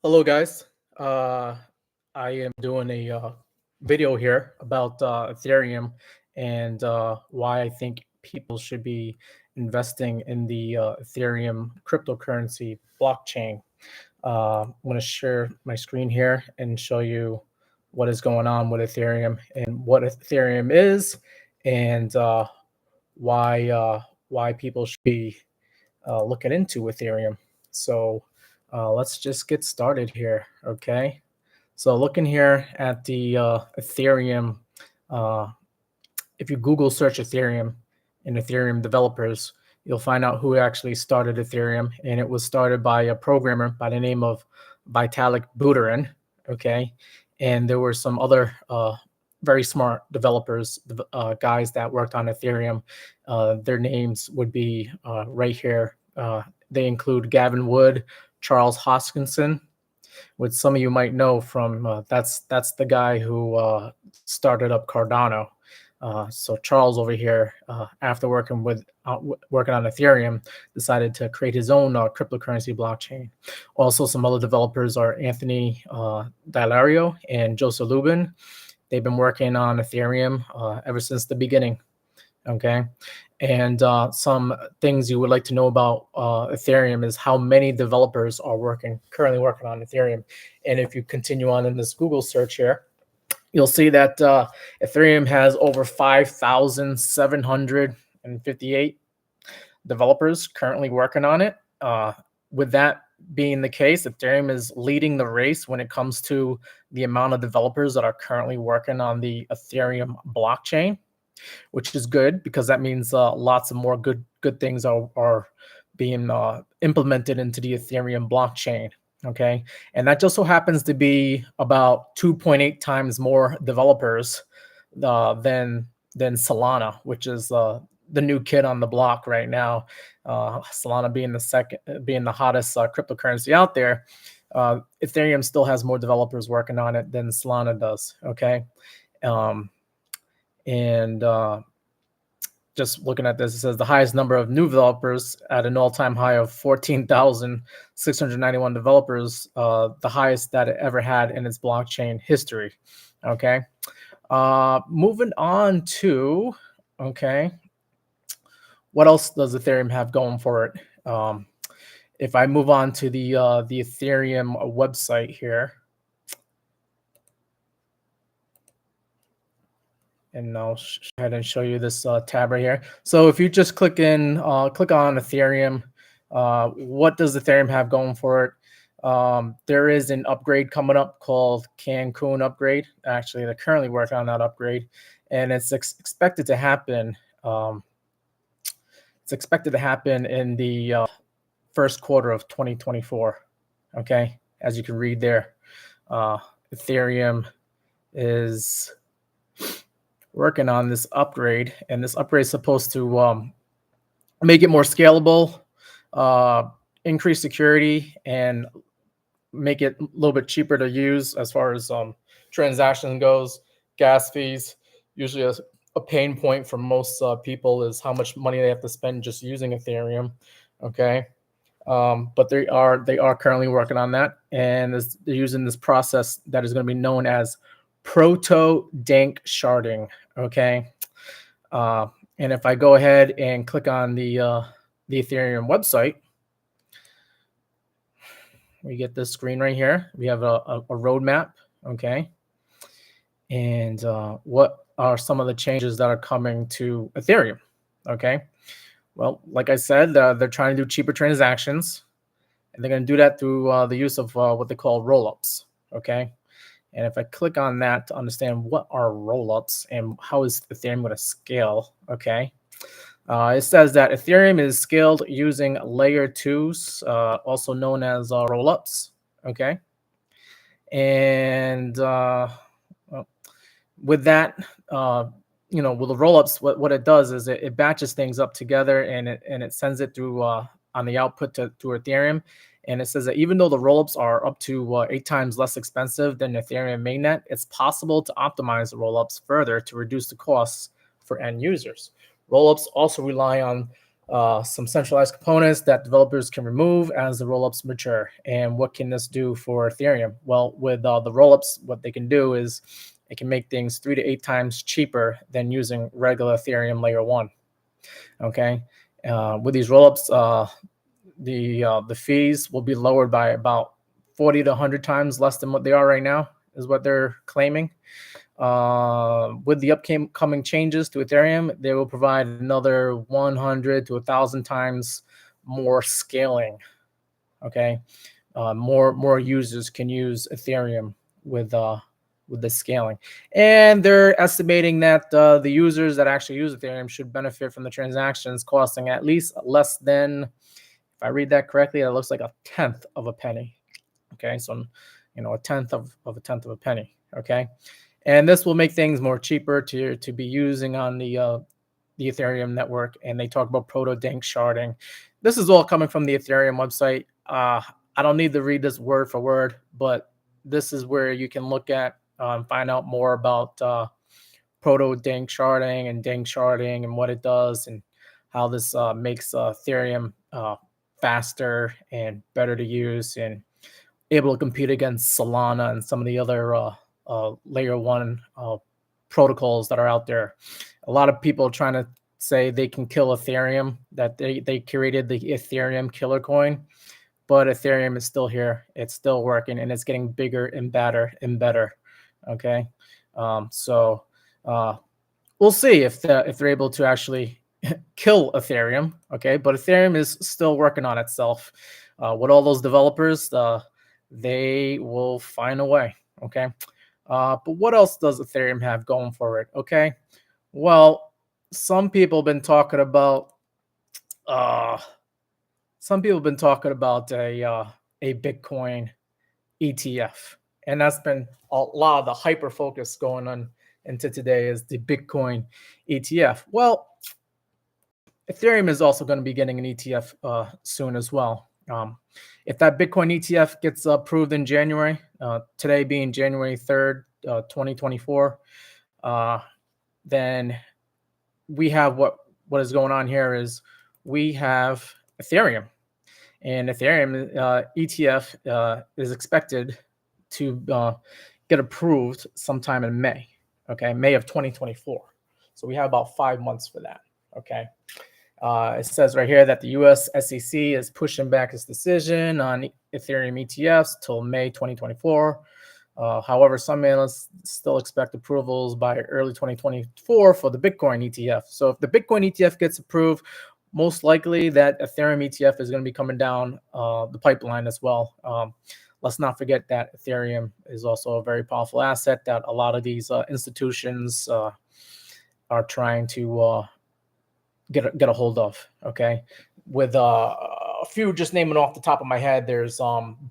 Hello, guys. I am doing a video here about Ethereum and why I think people should be investing in the Ethereum cryptocurrency blockchain. I'm going to share my screen here and show you what is going on with Ethereum and what Ethereum is and why why people should be looking into Ethereum. So let's just get started here. Okay. So looking here at the Ethereum, uh, if you Google search Ethereum and Ethereum developers, you'll find out who actually started Ethereum, and it was started by a programmer by the name of Vitalik Buterin. Okay, and there were some other very smart developers, guys that worked on Ethereum. Their names would be right here. They include Gavin Wood, Charles Hoskinson, which some of you might know from that's the guy who started up Cardano. So Charles over here, after working on Ethereum, decided to create his own cryptocurrency blockchain. Also, some other developers are Anthony Dilario and Joseph Lubin. They've been working on Ethereum ever since the beginning. Okay, and some things you would like to know about Ethereum is how many developers are currently working on Ethereum. And if you continue on in this Google search here, you'll see that Ethereum has over 5,758 developers currently working on it. With that being the case, Ethereum is leading the race when it comes to the amount of developers that are currently working on the Ethereum blockchain, which is good because that means lots of more good things are being implemented into the Ethereum blockchain. Okay, and that just so happens to be about 2.8 times more developers than Solana, which is the new kid on the block right now. Solana being the hottest cryptocurrency out there. Ethereum still has more developers working on it than Solana does. Okay. And just looking at this, it says the highest number of new developers at an all-time high of 14,691 developers, the highest that it ever had in its blockchain history. Okay. Moving on to, okay, what else does Ethereum have going for it? If I move on to the Ethereum website here, and I'll go ahead and show you this tab right here. So if you just click on Ethereum, what does Ethereum have going for it? There is an upgrade coming up called Cancun upgrade. Actually, they're currently working on that upgrade, and it's expected to happen. It's expected to happen in the first quarter of 2024. Okay, as you can read there, Ethereum is working on this upgrade, and this upgrade is supposed to make it more scalable, increase security, and make it a little bit cheaper to use as far as transaction goes. Gas fees, usually a pain point for most people, is how much money they have to spend just using Ethereum. Okay, but they are currently working on that, and they're using this process that is going to be known as proto-dank sharding. Okay, and if I go ahead and click on the Ethereum website, we get this screen right here. We have a roadmap. Okay, and what are some of the changes that are coming to Ethereum? Okay, well, like I said, they're trying to do cheaper transactions, and they're going to do that through the use of what they call rollups. Okay, and if I click on that to understand what are rollups and how is Ethereum going to scale, okay, it says that Ethereum is scaled using layer 2s, also known as rollups. Okay, and with that, with the rollups, what it does is it batches things up together, and it sends it through on the output to Ethereum. And it says that even though the rollups are up to 8 times less expensive than Ethereum mainnet, it's possible to optimize the rollups further to reduce the costs for end users. Rollups also rely on some centralized components that developers can remove as the rollups mature. And what can this do for Ethereum? Well, with the rollups, what they can do is it can make things 3 to 8 times cheaper than using regular Ethereum layer 1. Okay, with these rollups, the fees will be lowered by about 40 to 100 times less than what they are right now, is what they're claiming. With the upcoming changes to Ethereum, they will provide another 100 to 1,000 times more scaling. Okay, more users can use Ethereum with the scaling, and they're estimating that the users that actually use Ethereum should benefit from the transactions costing at least less than, if I read that correctly, it looks like a tenth of a penny. Okay, so a tenth of a tenth of a penny. Okay, and this will make things more cheaper to be using on the Ethereum network. And they talk about proto-dank sharding. This is all coming from the Ethereum website. I don't need to read this word for word, but this is where you can look at find out more about proto-dank sharding and dank sharding and what it does and how this makes Ethereum faster and better to use and able to compete against Solana and some of the other layer 1 protocols that are out there. A lot of people are trying to say they can kill Ethereum, that they created the Ethereum killer coin, but Ethereum is still here. It's still working, and it's getting bigger and better and better. Okay, so we'll see if they're able to actually kill Ethereum. Okay, but Ethereum is still working on itself. With all those developers, they will find a way. Okay, but what else does Ethereum have going for it? Okay, well, some people have been talking about a Bitcoin ETF, and that's been a lot of the hyper focus going on into today is the Bitcoin ETF. Well, Ethereum is also going to be getting an ETF soon as well. If that Bitcoin ETF gets approved in January, today being January 3rd, 2024, then we have what is going on here is we have Ethereum. And Ethereum ETF is expected to get approved sometime in May. Okay, May of 2024. So we have about 5 months for that. Okay. It says right here that the U.S. SEC is pushing back its decision on Ethereum ETFs till May 2024. However, some analysts still expect approvals by early 2024 for the Bitcoin ETF. So if the Bitcoin ETF gets approved, most likely that Ethereum ETF is going to be coming down the pipeline as well. Let's not forget that Ethereum is also a very powerful asset that a lot of these institutions are trying to get a hold of. Okay, with a few, just naming off the top of my head, there's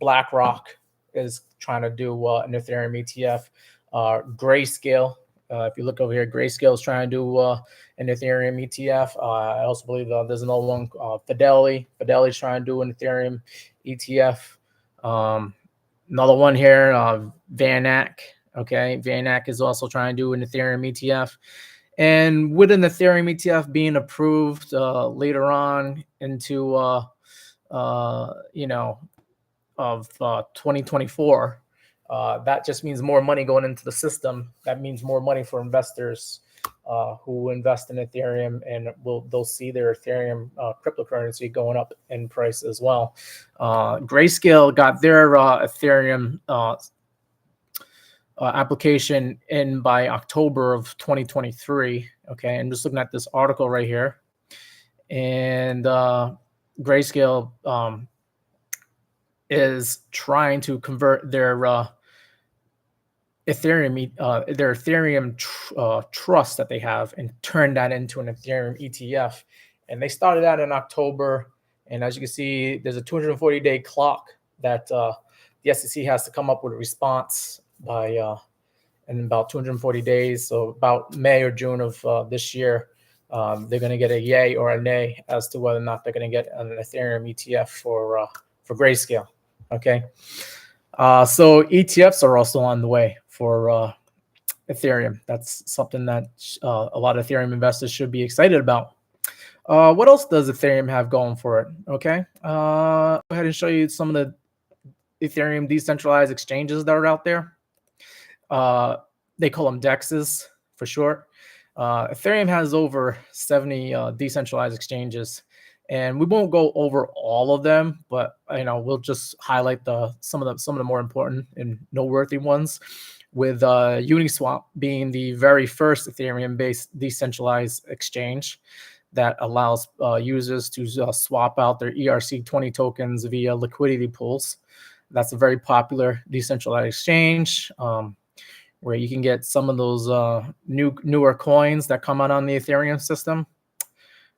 BlackRock is trying to do an Ethereum ETF. Grayscale, if you look over here, Grayscale is trying to do an Ethereum ETF. I also believe there's another one, Fidelity. Fidelity's trying to do an Ethereum ETF. Another one here, VanEck. Okay, VanEck is also trying to do an Ethereum ETF. And with an Ethereum ETF being approved later on into of 2024, that just means more money going into the system. That means more money for investors who invest in Ethereum, and they'll see their Ethereum cryptocurrency going up in price as well. Grayscale got their Ethereum application in by October of 2023. Okay, I'm just looking at this article right here, and Grayscale is trying to convert their Ethereum trust that they have and turn that into an Ethereum ETF. And they started that in October. And as you can see, there's a 240-day clock that the SEC has to come up with a response by in about 240 days. So about May or June of this year, they're going to get a yay or a nay as to whether or not they're going to get an Ethereum ETF for Grayscale. Okay. So ETFs are also on the way for Ethereum. That's something that a lot of Ethereum investors should be excited about. What else does Ethereum have going for it? Okay. Go ahead and show you some of the Ethereum decentralized exchanges that are out there. Uh, they call them DEXs for short. Ethereum has over 70 decentralized exchanges, and we won't go over all of them, but we'll just highlight some of the more important and noteworthy ones. With Uniswap being the very first Ethereum-based decentralized exchange that allows users to swap out their ERC20 tokens via liquidity pools. That's a very popular decentralized exchange. Where you can get some of those newer coins that come out on the Ethereum system.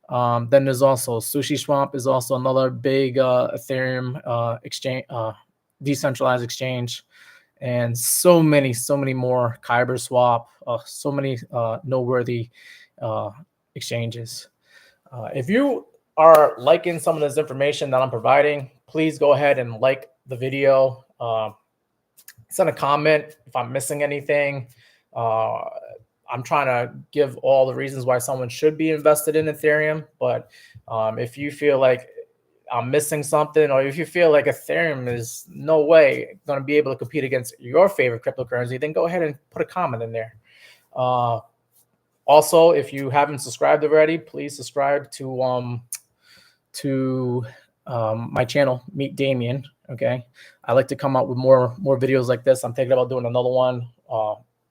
Then there's also Sushi Swap is also another big Ethereum exchange, decentralized exchange, and so many more. Kyber Swap, so many noteworthy exchanges. If you are liking some of this information that I'm providing, please go ahead and like the video. Send a comment if I'm missing anything. I'm trying to give all the reasons why someone should be invested in Ethereum. But if you feel like I'm missing something, or if you feel like Ethereum is no way going to be able to compete against your favorite cryptocurrency, then go ahead and put a comment in there. Also, if you haven't subscribed already, please subscribe to my channel, Meet Damien. Okay, I like to come out with more videos like this. I'm thinking about doing another one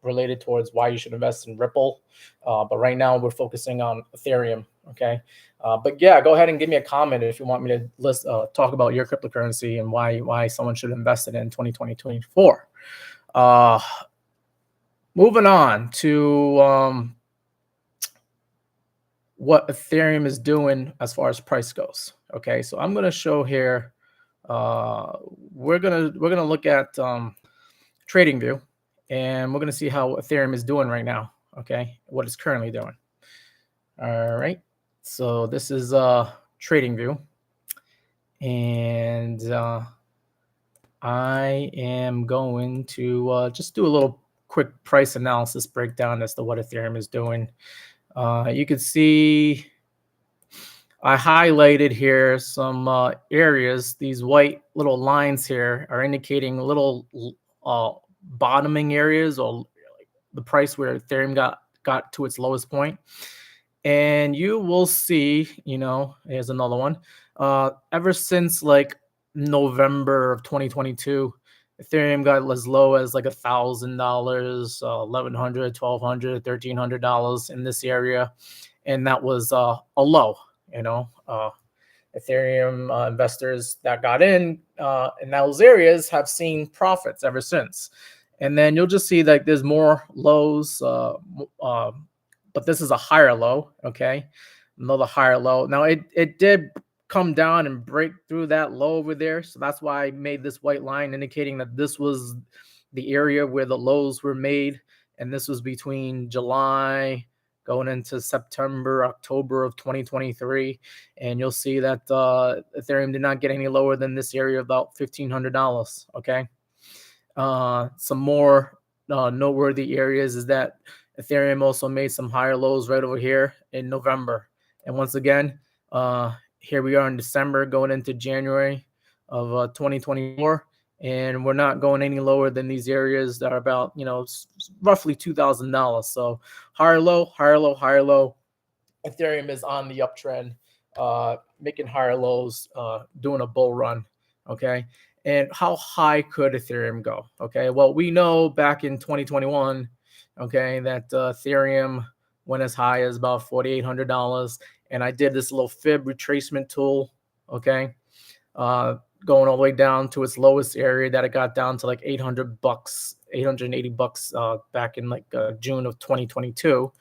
related towards why you should invest in Ripple, but right now we're focusing on Ethereum. Okay, but yeah, go ahead and give me a comment if you want me to talk about your cryptocurrency and why someone should invest in it in 2024. Moving on to what Ethereum is doing as far as price goes. Okay, so I'm going to show here. We're gonna look at TradingView, and we're gonna see how Ethereum is doing right now. Okay, what it's currently doing. All right, so this is TradingView, and I am going to just do a little quick price analysis breakdown as to what Ethereum is doing. You can see I highlighted here some areas. These white little lines here are indicating little bottoming areas, or the price where Ethereum got to its lowest point. And you will see, here's another one. Ever since like November of 2022, Ethereum got as low as like $1,000, $1,100, $1,200, $1,300 in this area, and that was a low. Ethereum investors that got in those areas have seen profits ever since. And then you'll just see that there's more lows, but this is a higher low. Okay, another higher low. Now it did come down and break through that low over there, so that's why I made this white line indicating that this was the area where the lows were made, and this was between July going into September, October of 2023. And you'll see that Ethereum did not get any lower than this area of about $1,500. Okay. Some more noteworthy areas is that Ethereum also made some higher lows right over here in November. And once again, here we are in December going into January of 2024. And we're not going any lower than these areas that are about, roughly $2,000. So higher low, higher low, higher low. Ethereum is on the uptrend, making higher lows, doing a bull run. Okay. And how high could Ethereum go? Okay. Well, we know back in 2021, okay, that Ethereum went as high as about $4,800. And I did this little fib retracement tool. Okay. Going all the way down to its lowest area that it got down to like $800, $880 back in like June of 2022.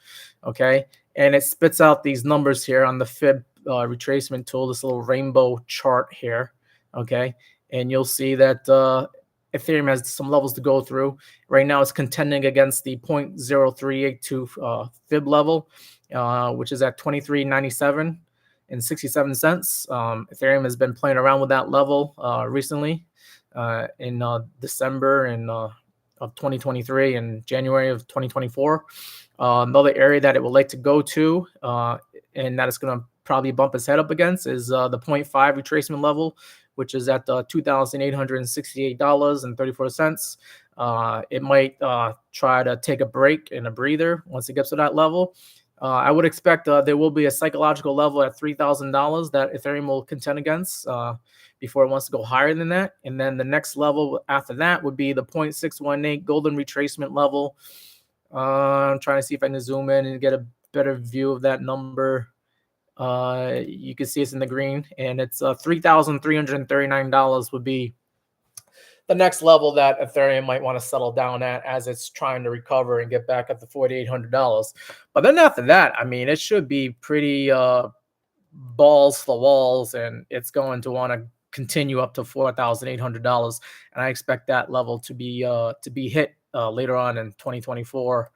Okay. And it spits out these numbers here on the fib retracement tool, this little rainbow chart here. Okay. And you'll see that Ethereum has some levels to go through. Right now it's contending against the 0.0382 fib level, which is at 23.97 and 67 cents. Ethereum has been playing around with that level recently in December of 2023 and January of 2024. Another area that it would like to go to, and that is going to probably bump its head up against is the 0.5 retracement level, which is at $2,868.34. It might try to take a break and a breather once it gets to that level. I would expect there will be a psychological level at $3,000 that Ethereum will contend against before it wants to go higher than that. And then the next level after that would be the 0.618 golden retracement level. I'm trying to see if I can zoom in and get a better view of that number. You can see it's in the green, and it's $3,339 would be the next level that Ethereum might want to settle down at as it's trying to recover and get back up to $4,800. But then after that, I mean, it should be pretty balls to the walls, and it's going to want to continue up to $4,800. And I expect that level to be hit later on in 2024.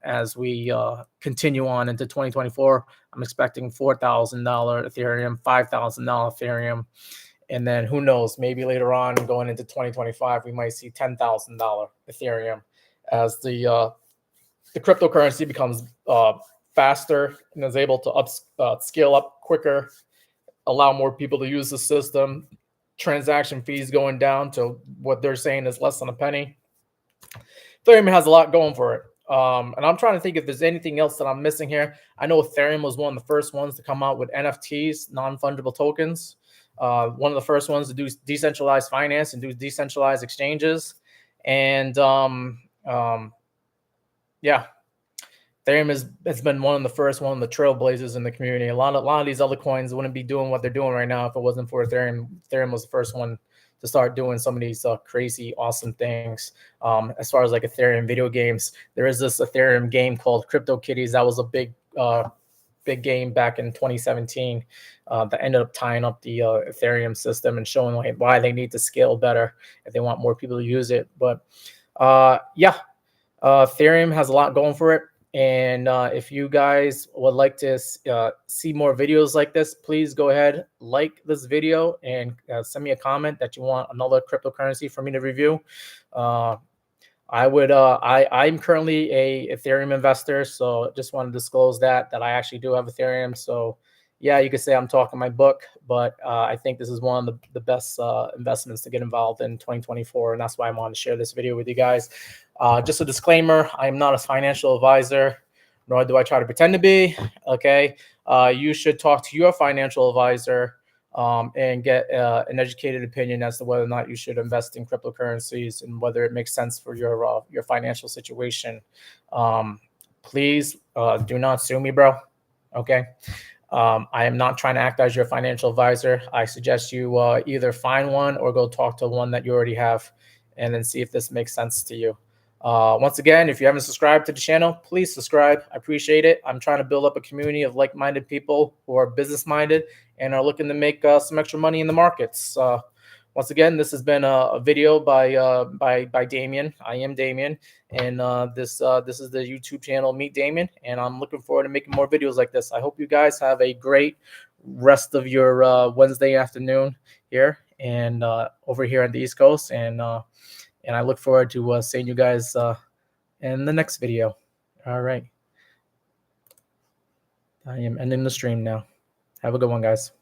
As we continue on into 2024, I'm expecting $4,000 Ethereum, $5,000 Ethereum. And then who knows, maybe later on going into 2025, we might see $10,000 Ethereum as the cryptocurrency becomes faster and is able to scale up quicker, allow more people to use the system, transaction fees going down to what they're saying is less than a penny. Ethereum has a lot going for it. And I'm trying to think if there's anything else that I'm missing here. I know Ethereum was one of the first ones to come out with NFTs, non-fungible tokens. One of the first ones to do decentralized finance and do decentralized exchanges. And yeah, Ethereum has been one of the the trailblazers in the community. A lot of these other coins wouldn't be doing what they're doing right now if it wasn't for Ethereum. Ethereum was the first one to start doing some of these crazy, awesome things. As far as like Ethereum video games, there is this Ethereum game called CryptoKitties. That was a big game back in 2017 that ended up tying up the Ethereum system and showing why they need to scale better if they want more people to use it. But yeah, Ethereum has a lot going for it. And if you guys would like to see more videos like this, please go ahead, like this video, and send me a comment that you want another cryptocurrency for me to review. I'm currently a Ethereum investor, so just want to disclose that I actually do have Ethereum. So yeah, you could say I'm talking my book, but I think this is one of the best investments to get involved in 2024, and that's why I wanted to share this video with you guys. Just a disclaimer, I am not a financial advisor, nor do I try to pretend to be, okay? You should talk to your financial advisor and get an educated opinion as to whether or not you should invest in cryptocurrencies and whether it makes sense for your financial situation. Please do not sue me, bro, okay? I am not trying to act as your financial advisor. I suggest you either find one or go talk to one that you already have and then see if this makes sense to you. Once again, if you haven't subscribed to the channel, please subscribe. I appreciate it. I'm trying to build up a community of like-minded people who are business-minded and are looking to make some extra money in the markets. Once again, this has been a video by Damien. I am Damien, and this is the YouTube channel Meet Damien, and I'm looking forward to making more videos like this. I hope you guys have a great rest of your Wednesday afternoon here and over here on the East Coast, and I look forward to seeing you guys in the next video. All right. I am ending the stream now. Have a good one, guys.